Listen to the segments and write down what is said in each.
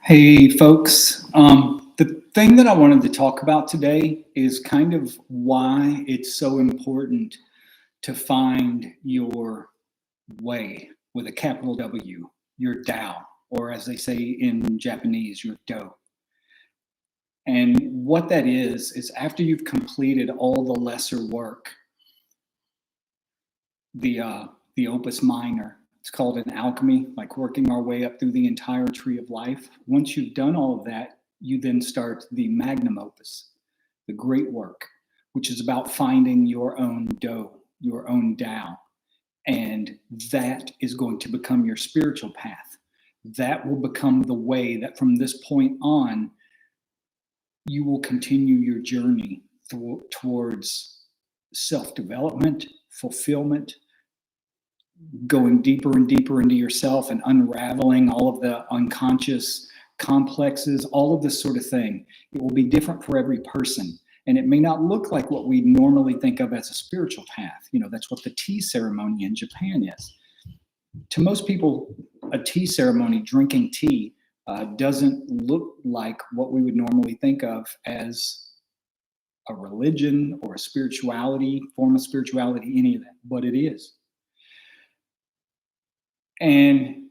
Hey, folks. The thing that I wanted to talk about today is kind of why it's so important to find your way with a capital W, your Tao, or as they say in Japanese, your Do. And what that is after you've completed all the lesser work, the opus minor. It's called an alchemy, like working our way up through the entire tree of life. Once you've done all of that, you then start the magnum opus, the great work, which is about finding your own do, your own Tao. And that is going to become your spiritual path. That will become the way that from this point on, you will continue your journey towards self-development, fulfillment, going deeper and deeper into yourself and unraveling all of the unconscious complexes, all of this sort of thing. It will be different for every person. And it may not look like what we normally think of as a spiritual path. You know, that's what the tea ceremony in Japan is. To most people, a tea ceremony, drinking tea, doesn't look like what we would normally think of as a religion or a spirituality, form of spirituality, any of that, but it is. And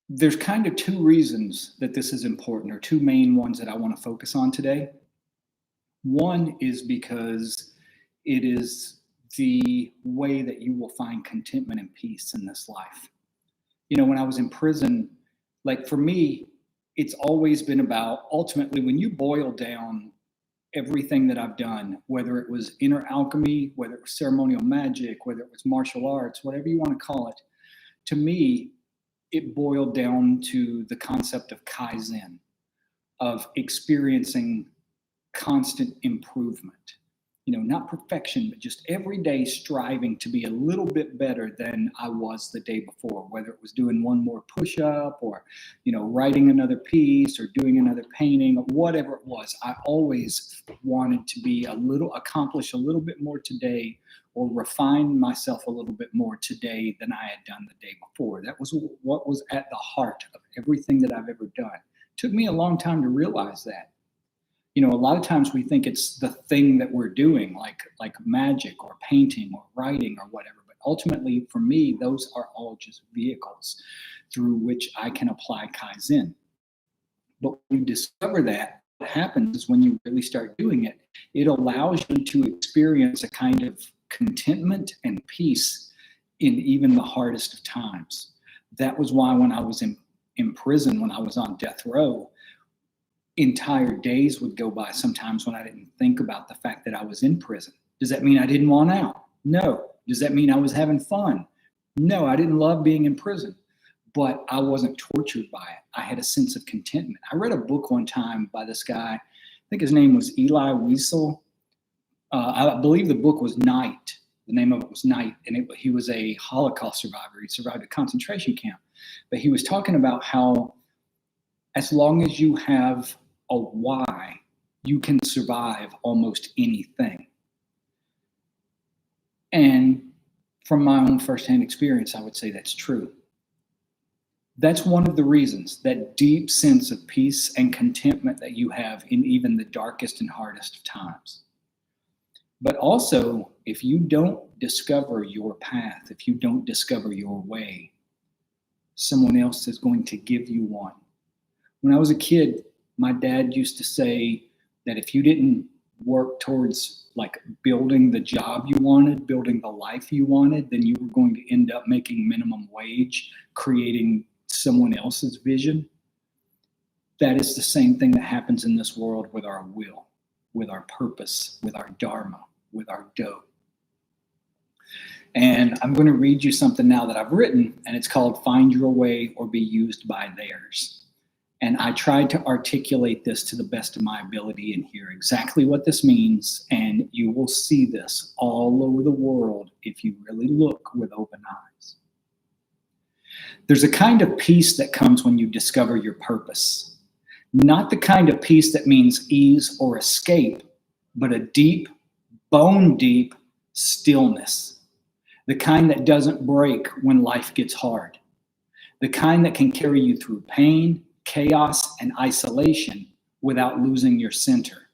there's kind of two reasons that this is important, or two main ones that I want to focus on today. One is because it is the way that you will find contentment and peace in this life. You know, when I was in prison, like for me, it's always been about ultimately when you boil down everything that I've done, whether it was inner alchemy, whether it was ceremonial magic, whether it was martial arts, whatever you want to call it, to me, it boiled down to the concept of Kaizen, of experiencing constant improvement. You know, not perfection, but just every day striving to be a little bit better than I was the day before, whether it was doing one more push-up or, you know, writing another piece or doing another painting, or whatever it was. I always wanted to be accomplish a little bit more today, or refine myself a little bit more today than I had done the day before. That was what was at the heart of everything that I've ever done. It took me a long time to realize that. You know, a lot of times we think it's the thing that we're doing, like magic or painting or writing or whatever. But ultimately, for me, those are all just vehicles through which I can apply Kaizen. But when you discover that, what happens is when you really start doing it, it allows you to experience a kind of contentment and peace in even the hardest of times. That was why when I was in prison, when I was on death row, entire days would go by sometimes when I didn't think about the fact that I was in prison. Does that mean I didn't want out? No. Does that mean I was having fun? No, I didn't love being in prison, but I wasn't tortured by it. I had a sense of contentment. I read a book one time by this guy, I think his name was Eli Wiesel. I believe the book was Night. The name of it was Night, and he was a Holocaust survivor. He survived a concentration camp. But he was talking about how as long as you have a why, you can survive almost anything. And from my own firsthand experience, I would say that's true. That's one of the reasons, that deep sense of peace and contentment that you have in even the darkest and hardest of times. But also, if you don't discover your path, if you don't discover your way, someone else is going to give you one. When I was a kid, my dad used to say that if you didn't work towards like building the job you wanted, building the life you wanted, then you were going to end up making minimum wage, creating someone else's vision. That is the same thing that happens in this world with our will, with our purpose, with our dharma, with our do. And I'm going to read you something now that I've written, and it's called Find Your Way or Be Used by Theirs. And I tried to articulate this to the best of my ability in here, exactly what this means. And you will see this all over the world if you really look with open eyes. There's a kind of peace that comes when you discover your purpose. Not the kind of peace that means ease or escape, but a deep, bone deep stillness. The kind that doesn't break when life gets hard. The kind that can carry you through pain, chaos and isolation without losing your center.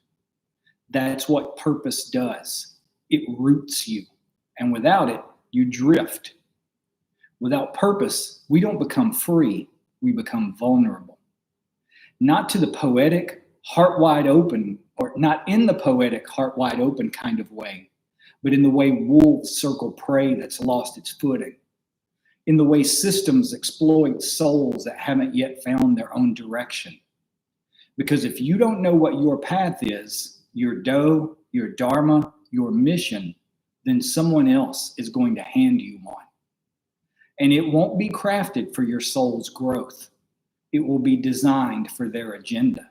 That's what purpose does. It roots you. And without it, you drift. Without purpose, we don't become free, we become vulnerable. Not to the poetic, heart wide open, or not in the poetic, heart wide open kind of way, but in the way wolves circle prey that's lost its footing, in the way systems exploit souls that haven't yet found their own direction. Because if you don't know what your path is, your do, your dharma, your mission, then someone else is going to hand you one. And it won't be crafted for your soul's growth. It will be designed for their agenda.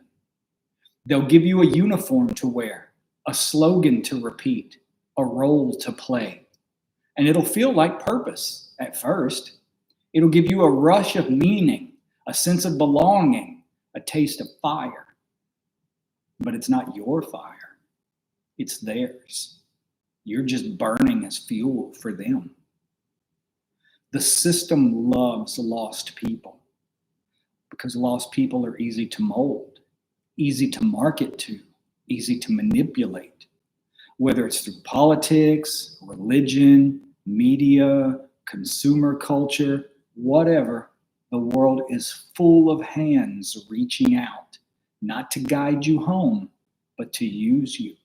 They'll give you a uniform to wear, a slogan to repeat, a role to play. And it'll feel like purpose at first. It'll give you a rush of meaning, a sense of belonging, a taste of fire. But it's not your fire. It's theirs. You're just burning as fuel for them. The system loves lost people because lost people are easy to mold, easy to market to, easy to manipulate. Whether it's through politics, religion, media, consumer culture, whatever, the world is full of hands reaching out, not to guide you home, but to use you.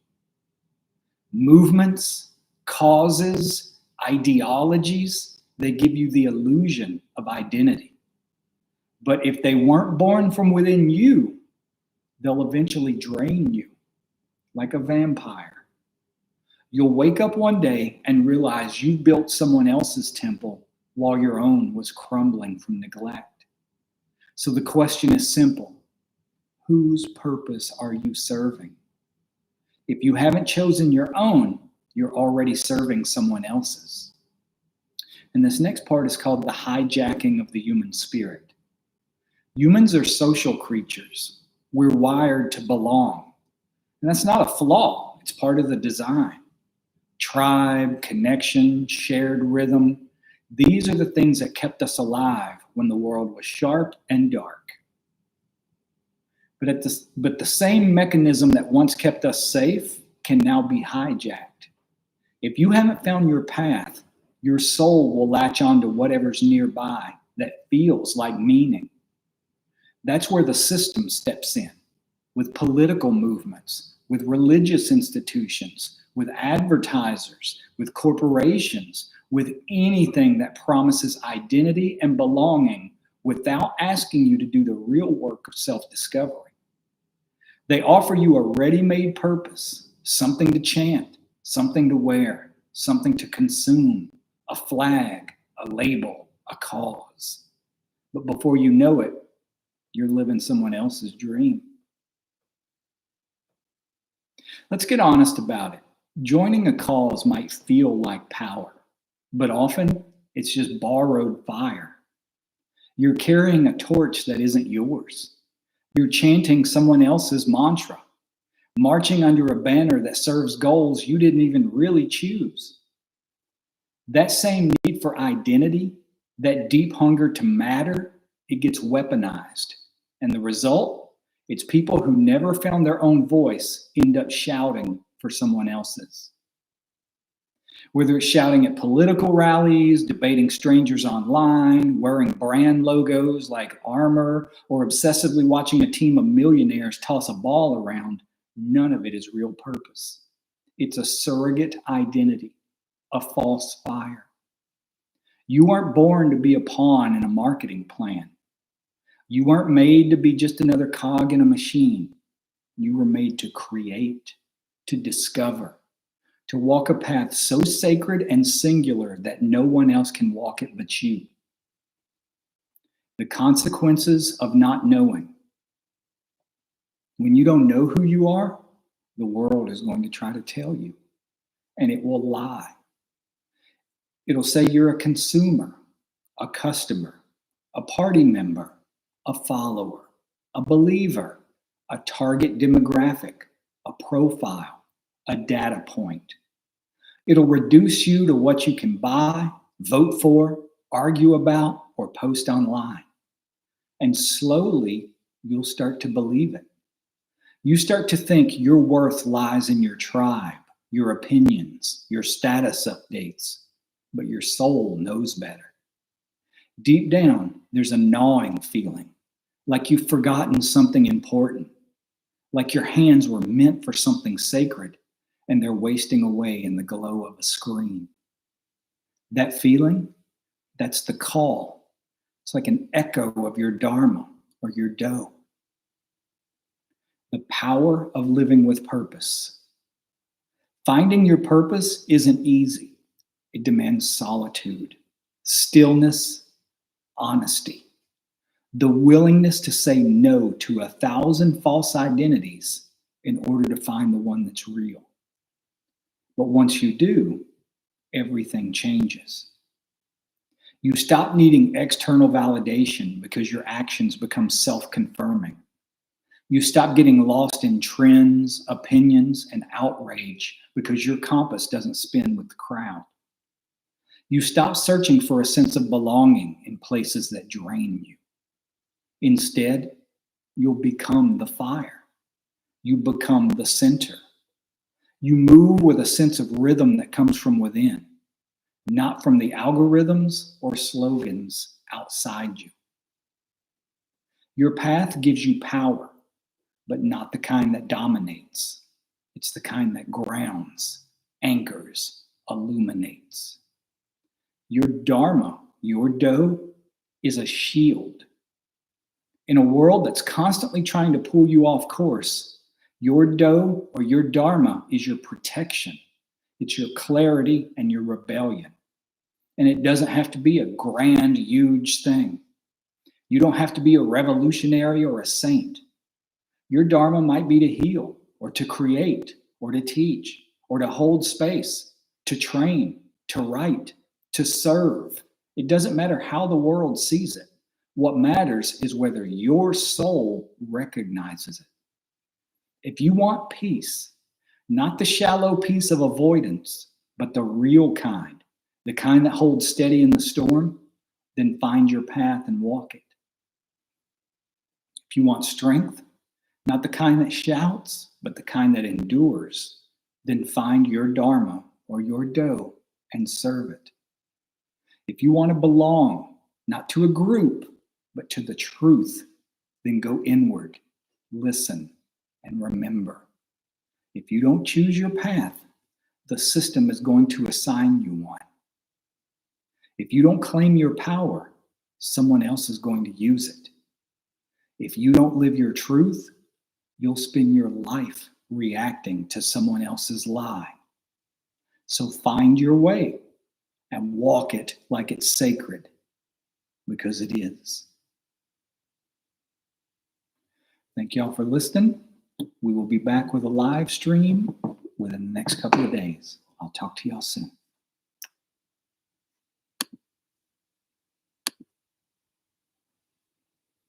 Movements, causes, ideologies, they give you the illusion of identity. But if they weren't born from within you, they'll eventually drain you like a vampire. You'll wake up one day and realize you built someone else's temple while your own was crumbling from neglect. So the question is simple. Whose purpose are you serving? If you haven't chosen your own, you're already serving someone else's. And this next part is called the hijacking of the human spirit. Humans are social creatures. We're wired to belong. And that's not a flaw. It's part of the design. Tribe, connection, shared rhythm. These are the things that kept us alive when the world was sharp and dark. But the same mechanism that once kept us safe can now be hijacked. If you haven't found your path, your soul will latch on to whatever's nearby that feels like meaning. That's where the system steps in, with political movements, with religious institutions, with advertisers, with corporations, with anything that promises identity and belonging without asking you to do the real work of self-discovery. They offer you a ready-made purpose, something to chant, something to wear, something to consume, a flag, a label, a cause. But before you know it, you're living someone else's dream. Let's get honest about it. Joining a cause might feel like power, but often it's just borrowed fire. You're carrying a torch that isn't yours. You're chanting someone else's mantra, marching under a banner that serves goals you didn't even really choose. That same need for identity, that deep hunger to matter, it gets weaponized. And the result? It's people who never found their own voice end up shouting for someone else's. Whether it's shouting at political rallies, debating strangers online, wearing brand logos like armor, or obsessively watching a team of millionaires toss a ball around, none of it is real purpose. It's a surrogate identity, a false fire. You weren't born to be a pawn in a marketing plan. You weren't made to be just another cog in a machine. You were made to create, to discover, to walk a path so sacred and singular that no one else can walk it but you. The consequences of not knowing. When you don't know who you are, the world is going to try to tell you, and it will lie. It'll say you're a consumer, a customer, a party member, a follower, a believer, a target demographic, a profile, a data point. It'll reduce you to what you can buy, vote for, argue about, or post online. And slowly, you'll start to believe it. You start to think your worth lies in your tribe, your opinions, your status updates, but your soul knows better. Deep down, there's a gnawing feeling, like you've forgotten something important, like your hands were meant for something sacred and they're wasting away in the glow of a screen. That feeling, that's the call. It's like an echo of your dharma or your do. The power of living with purpose. Finding your purpose isn't easy. It demands solitude, stillness, honesty, the willingness to say no to 1,000 false identities in order to find the one that's real. But once you do, everything changes. You stop needing external validation because your actions become self-confirming. You stop getting lost in trends, opinions, and outrage because your compass doesn't spin with the crowd. You stop searching for a sense of belonging in places that drain you. Instead, you'll become the fire. You become the center. You move with a sense of rhythm that comes from within, not from the algorithms or slogans outside you. Your path gives you power, but not the kind that dominates. It's the kind that grounds, anchors, illuminates. Your dharma, your do, is a shield. In a world that's constantly trying to pull you off course, your do or your dharma is your protection. It's your clarity and your rebellion. And it doesn't have to be a grand, huge thing. You don't have to be a revolutionary or a saint. Your dharma might be to heal or to create or to teach or to hold space, to train, to write, to serve. It doesn't matter how the world sees it. What matters is whether your soul recognizes it. If you want peace, not the shallow peace of avoidance, but the real kind, the kind that holds steady in the storm, then find your path and walk it. If you want strength, not the kind that shouts, but the kind that endures, then find your dharma or your do and serve it. If you want to belong, not to a group, but to the truth, then go inward, listen, and remember. If you don't choose your path, the system is going to assign you one. If you don't claim your power, someone else is going to use it. If you don't live your truth, you'll spend your life reacting to someone else's lie. So find your way and walk it like it's sacred, because it is. Thank y'all for listening. We will be back with a live stream within the next couple of days. I'll talk to y'all soon.